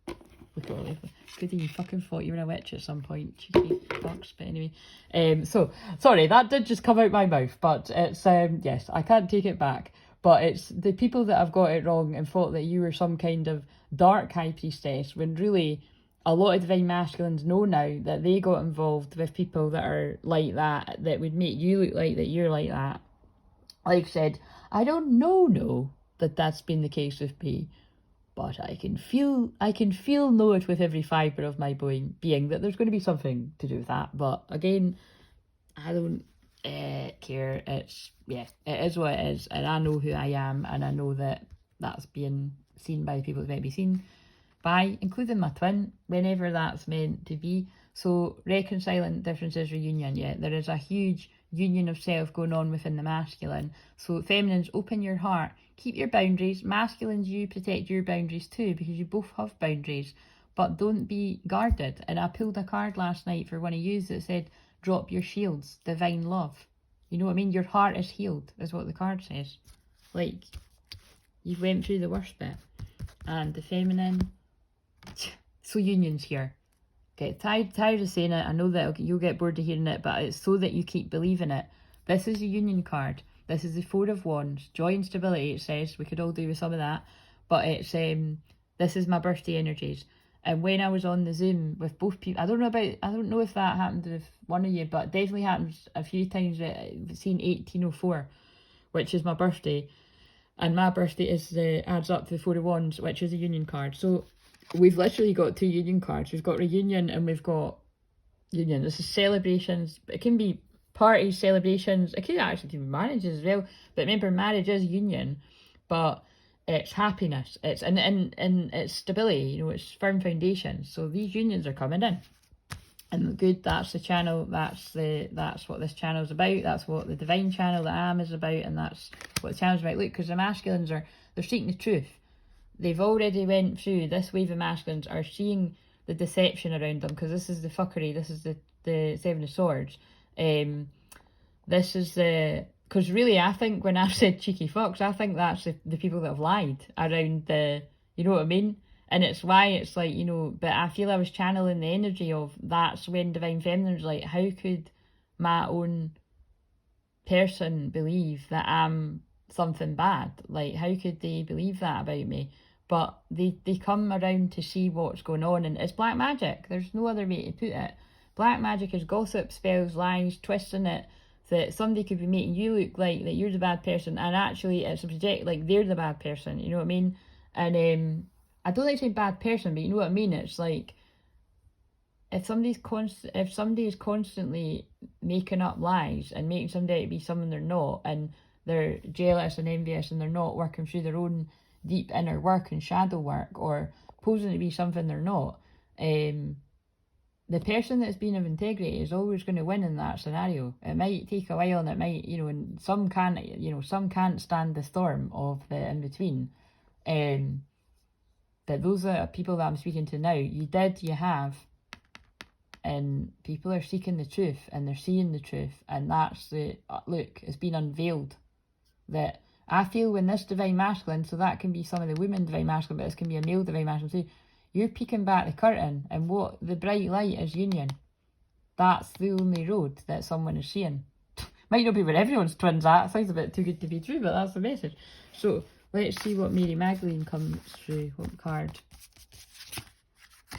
Look at all this. Good thing you fucking thought you were a witch at some point, cheeky fucks. But anyway, so sorry, that did just come out my mouth, but it's yes, I can't take it back. But it's the people that have got it wrong and thought that you were some kind of dark high priestess, when really a lot of divine masculines know now that they got involved with people that are like that would make you look like that you're like that. Like I said, I don't know that that's been the case with me, but I can know it with every fibre of my being that there's going to be something to do with that. But again, I don't care. It is what it is, and I know who I am, and I know that that's being seen by the people that might be seen by, including my twin, whenever that's meant to be. So reconciling differences, reunion. There is a huge union of self going on within the masculine. So feminines, open your heart, keep your boundaries. Masculines, you protect your boundaries too, because you both have boundaries, but don't be guarded. And I pulled a card last night for one of you that said, drop your shields, divine love. You know what I mean? Your heart is healed, is what the card says. Like, you've went through the worst bit. And the feminine, so union's here. Get tired of saying it. I know that you'll get bored of hearing it, but it's so that you keep believing it. This is a union card. This is the Four of Wands. Joy and stability, it says. We could all do with some of that. But it's this is my birthday energies. And when I was on the Zoom with both people, I don't know if that happened with one of you, but it definitely happens a few times. I've seen 1804, which is my birthday. And my birthday adds up to the Four of Wands, which is a union card. So we've literally got two union cards. We've got reunion and we've got union. This is celebrations. It can be parties, celebrations. It can actually be marriages as well. But remember, marriage is union, but it's happiness. It's and it's stability. You know, it's firm foundations. So these unions are coming in. And good, that's the channel, that's what this channel is about, that's what the divine channel that I am is about, and that's what the channel's about. Look, because the masculines they're seeking the truth. They've already went through, this wave of masculines are seeing the deception around them, because this is the fuckery, this is the Seven of Swords. This is because really I think when I've said cheeky fucks, I think that's the people that have lied around you know what I mean? And it's why it's like, you know, but I feel I was channeling the energy of that's when Divine Feminine was like, how could my own person believe that I'm something bad? Like, how could they believe that about me? But they come around to see what's going on, and it's black magic. There's no other way to put it. Black magic is gossip, spells, lies, twisting it, that somebody could be making you look like that you're the bad person, and actually it's a project, like they're the bad person, you know what I mean? And I don't like saying bad person, but you know what I mean. It's like if somebody is constantly making up lies and making somebody to be someone they're not, and they're jealous and envious, and they're not working through their own deep inner work and shadow work, or posing to be something they're not, the person that's been of integrity is always going to win in that scenario. It might take a while, and it might, you know, and some can't stand the storm of the in between. But those are people that I'm speaking to now. You have, and people are seeking the truth, and they're seeing the truth, and that's look, it's been unveiled. That I feel when this divine masculine, so that can be some of the women divine masculine, but this can be a male divine masculine too, you're peeking back the curtain, and what the bright light is union. That's the only road that someone is seeing. Might not be where everyone's twins at, sounds a bit too good to be true, but that's the message. So let's see what Mary Magdalene comes through. What card?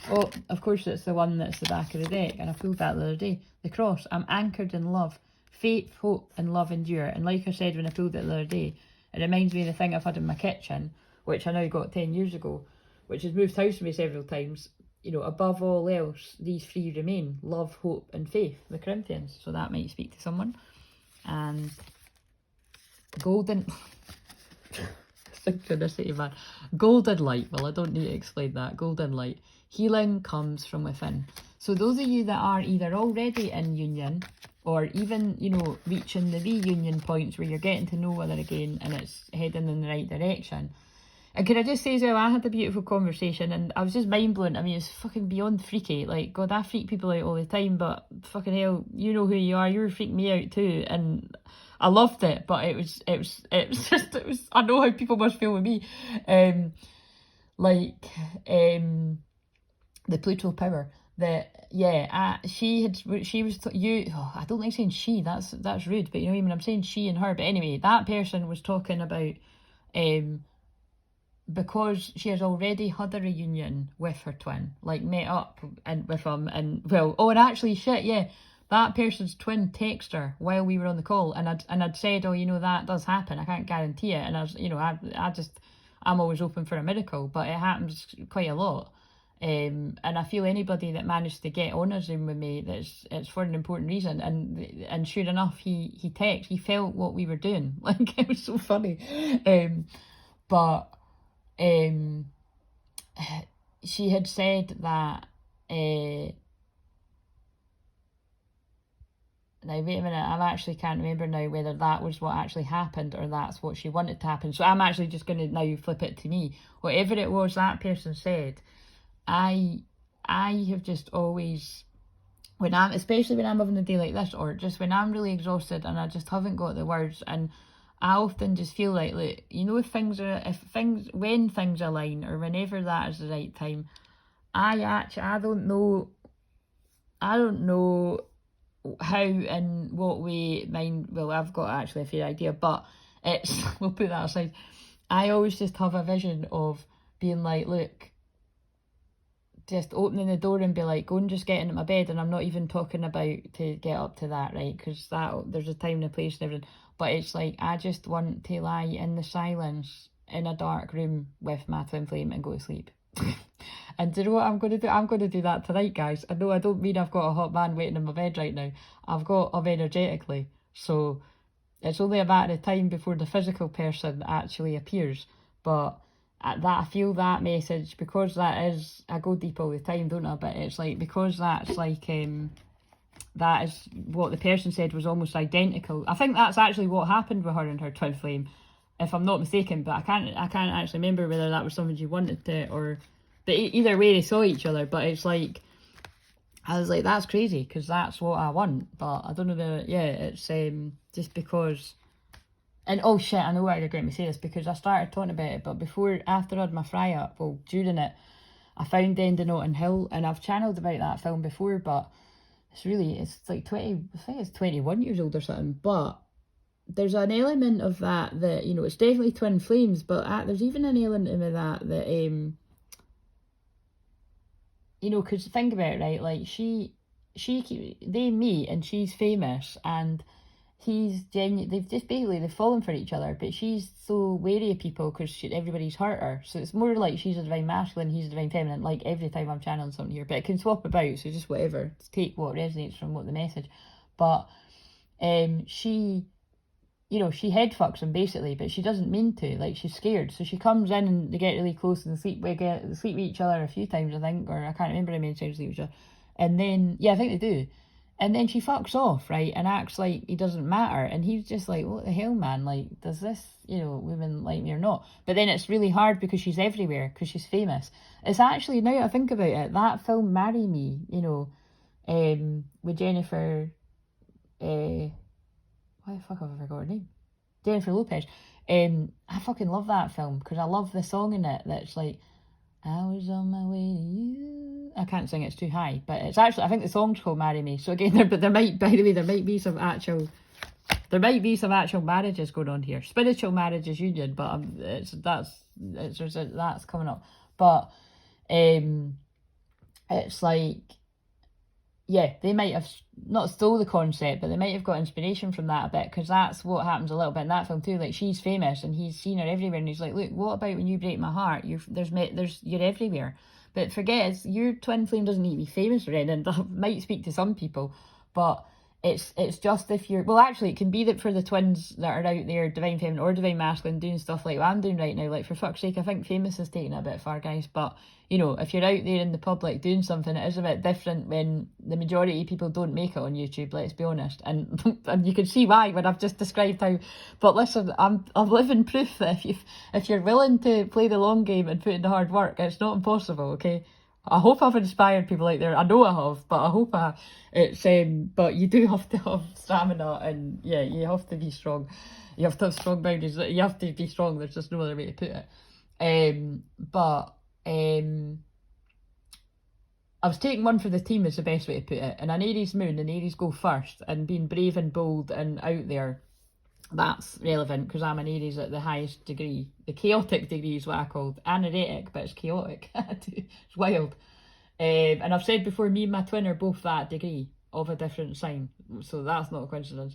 Oh, of course it's the one that's the back of the deck, and I pulled that the other day. The cross. I'm anchored in love. Faith, hope, and love endure. And like I said when I pulled it the other day, it reminds me of the thing I've had in my kitchen, which I now got 10 years ago, which has moved house for me several times. You know, above all else, these three remain: love, hope, and faith. The Corinthians. So that might speak to someone. And golden... Synchronicity, man. Golden light. Well, I don't need to explain that. Golden light. Healing comes from within. So those of you that are either already in union, or even, you know, reaching the reunion points where you're getting to know one another again and it's heading in the right direction. And can I just say as well, I had a beautiful conversation and I was just mind blown. I mean, it's fucking beyond freaky. Like, God, I freak people out all the time, but fucking hell, you know who you are. You were freaking me out too. And I loved it, but it was I know how people must feel with me. The Pluto power. That, yeah, I don't like saying she, that's rude, but you know what I mean, I'm saying she and her. But anyway, that person was talking about, because she has already had a reunion with her twin, like met up and with him, and well, oh, and actually shit, yeah, that person's twin texted her while we were on the call, and I'd said, oh, you know, that does happen, I can't guarantee it, and I was, you know, I'm always open for a miracle, but it happens quite a lot. And I feel anybody that managed to get on a Zoom with me, it's for an important reason. And sure enough, he texted, he felt what we were doing. Like, it was so funny. But she had said that. Now, wait a minute, I actually can't remember now whether that was what actually happened or that's what she wanted to happen. So I'm actually just going to now flip it to me. Whatever it was that person said, I have just always, especially when I'm having a day like this, or just when I'm really exhausted and I just haven't got the words, and I often just feel like, look, you know, when things align, or whenever that is the right time, I don't know how and what way mine, well, I've got actually a fair idea, but it's, we'll put that aside. I always just have a vision of being like, look, just opening the door and be like, go and just get into my bed, and I'm not even talking about to get up to that, right, because there's a time and a place and everything, but it's like, I just want to lie in the silence in a dark room with my twin flame and go to sleep. And do you know what I'm going to do? I'm going to do that tonight, guys. I know I don't mean I've got a hot man waiting in my bed right now. I've got him energetically. So it's only a matter of time before the physical person actually appears. But at that, I feel that message, because that is, I go deep all the time, don't I? But it's like, because that's like, that is what the person said was almost identical. I think that's actually what happened with her and her twin flame, if I'm not mistaken. But I can't actually remember whether that was something she wanted to, or, but either way they saw each other. But it's like, I was like, that's crazy, because that's what I want. But I don't know whether, yeah, it's just because, and oh shit, I know why you're going to say this, because I started talking about it, but after I had my fry up, well, during it, I found End of Notting Hill, and I've channeled about that film before, but it's like 20, I think it's 21 years old or something, but there's an element of that, you know, it's definitely twin flames, but there's even an element of that, you know, because think about it, right, like they meet, and she's famous, and he's genuine. They've fallen for each other, but she's so wary of people because everybody's hurt her. So it's more like she's a divine masculine, he's a divine feminine. Like every time I'm channeling something here, but it can swap about. So just whatever, take what resonates from what the message. But she, you know, she head fucks him basically, but she doesn't mean to. Like she's scared, so she comes in and they get really close and sleep with each other a few times, I think, or I can't remember how many times they sleep with each other. And then I think they do. And then she fucks off, right, and acts like he doesn't matter. And he's just like, what the hell, man? Like, does this, you know, women like me or not? But then it's really hard because she's everywhere, because she's famous. It's actually, now I think about it, that film Marry Me, you know, with Jennifer, why the fuck have I forgot her name? Jennifer Lopez. I fucking love that film, because I love the song in it that's like, I was on my way to you. I can't sing, it's too high, but it's actually, I think the song's called Marry Me. So again, there might be some actual marriages going on here. Spiritual marriages union, but that's coming up. But it's like, yeah, they might have not stole the concept, but they might have got inspiration from that a bit, because that's what happens a little bit in that film too. Like, she's famous and he's seen her everywhere, and he's like, look, what about when you break my heart? You're everywhere. But forget, your twin flame doesn't need to be famous or anything. That might speak to some people, but it's just if you're, well, actually it can be that for the twins that are out there, divine feminine or divine masculine, doing stuff like what I'm doing right now, like, for fuck's sake, I think famous is taking it a bit far, guys. But you know, if you're out there in the public doing something, it is a bit different when the majority of people don't make it on YouTube, let's be honest. And and you can see why when I've just described how. But listen, I'm living proof that if you're willing to play the long game and put in the hard work, it's not impossible, okay? I hope I've inspired people out there. I know I have, but I hope but you do have to have stamina, and yeah, you have to be strong. You have to have strong boundaries. You have to be strong. There's just no other way to put it. I was taking one for the team is the best way to put it. And an Aries moon, and Aries go first, and being brave and bold and out there, that's relevant, because I'm an Aries at the highest degree. The chaotic degree is what I called. Anoretic, but it's chaotic. It's wild. And I've said before, me and my twin are both that degree of a different sign. So that's not a coincidence.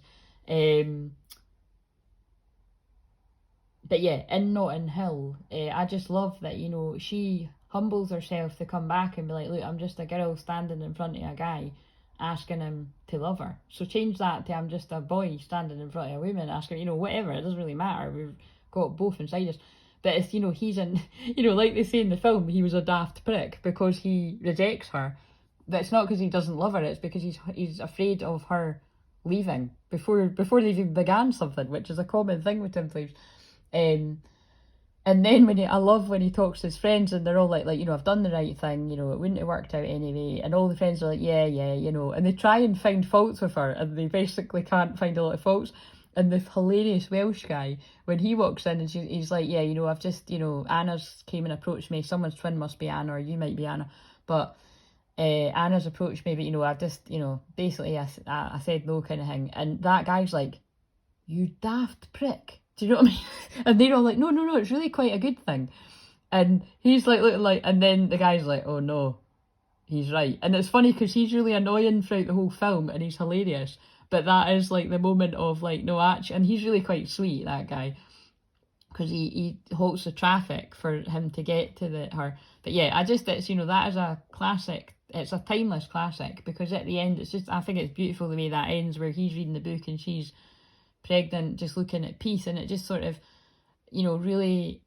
But yeah, in Notting Hill, I just love that, you know, she humbles herself to come back and be like, look, I'm just a girl standing in front of a guy asking him to love her. So change that to I'm just a boy standing in front of a woman asking, you know, whatever, it doesn't really matter. We've got both inside us. But it's, you know, he's in, you know, like they say in the film, he was a daft prick because he rejects her. But it's not because he doesn't love her, it's because he's afraid of her leaving before they even began something, which is a common thing with twin flames. And then I love when he talks to his friends, and they're all like, you know, I've done the right thing, you know, it wouldn't have worked out anyway. And all the friends are like, yeah, you know, and they try and find faults with her, and they basically can't find a lot of faults. And the hilarious Welsh guy, when he walks in, and he's like, yeah, you know, I've just, you know, Anna's came and approached me. Someone's twin must be Anna, or you might be Anna. But Anna's approached me, but, you know, I've just, you know, basically I said no kind of thing. And that guy's like, you daft prick. Do you know what I mean? And they're all like, no, it's really quite a good thing. And he's like, looking like, and then the guy's like, oh no, he's right. And it's funny because he's really annoying throughout the whole film, and he's hilarious. But that is like the moment of like, no, actually, and he's really quite sweet, that guy. because he halts the traffic for him to get to her. But yeah, it's, you know, that is a classic. It's a timeless classic, because at the end, it's just, I think it's beautiful the way that ends, where he's reading the book and she's pregnant, just looking at peace, and it just sort of, you know, really